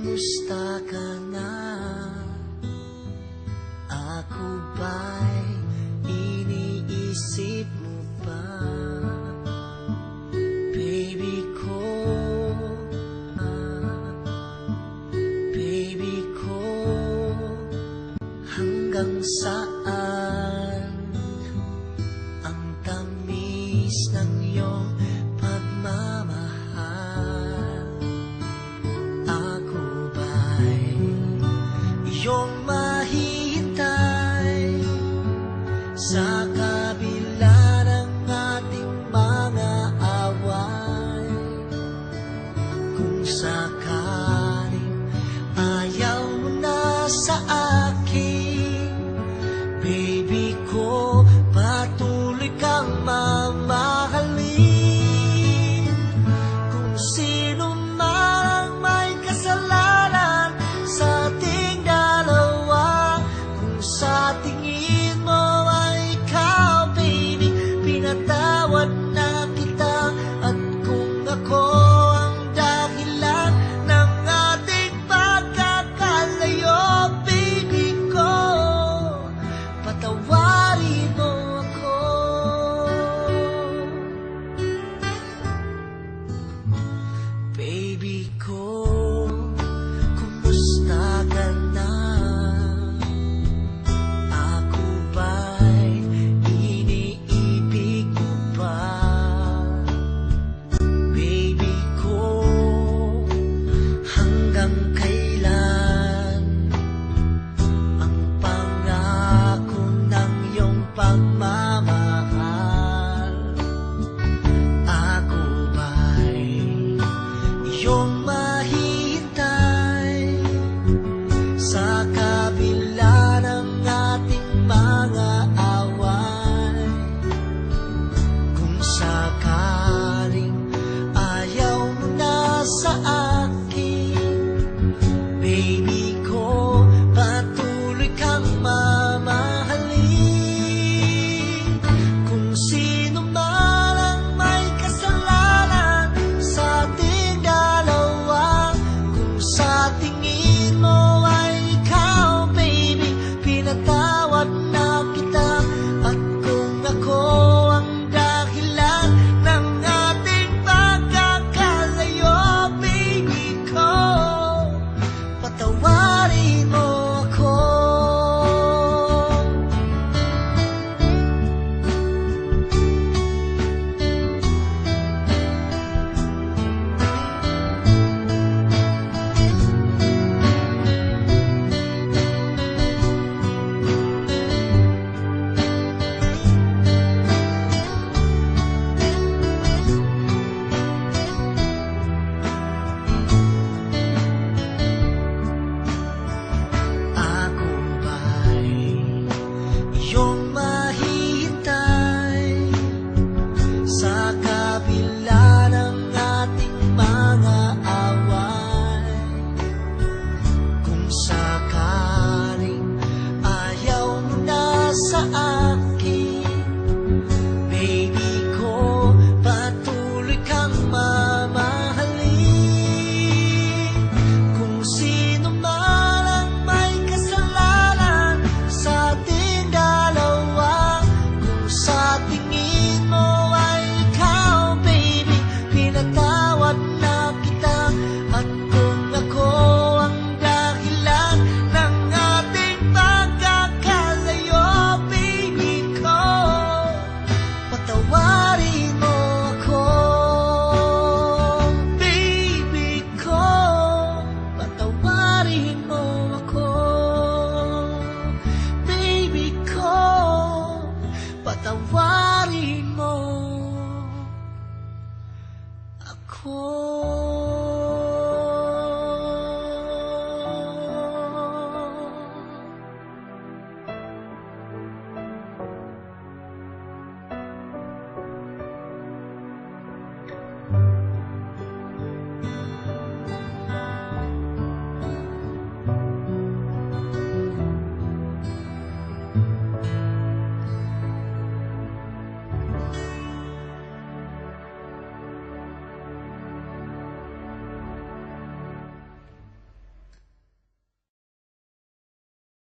Kumusta ka na? Ako ba'y iniisip mo pa? Baby ko, baby ko, hanggang saan ang tamis ng iyong pagmamahal? Ako ba'y iyong mahihintay sa kabila ng ating mga away? Kung sakaling ayaw mo na sa akin, baby ko, patuloy kang mamahalin. Kung sino man may kasalanan sa ating dalawa, kung sa tingin mo ay ikaw, baby, pinatawad na kita. At kung ako ang dahilan ng ating pagkakalayo, baby ko, patawarin mo ako. Baby ko, kumusta ka na? Ako ba'y iniibig mo pa? Baby ko, hanggang kailan ang pangako ng iyong pagmamahal? Ako ba'y iyong mahihintay sa kabila ng ating mga away? Kung sakaling ayaw mo na sa akin, baby ko, patuloy kang mamahalin. Kung sino man ang may kasalanan sa ating dalawa, kung sa tingin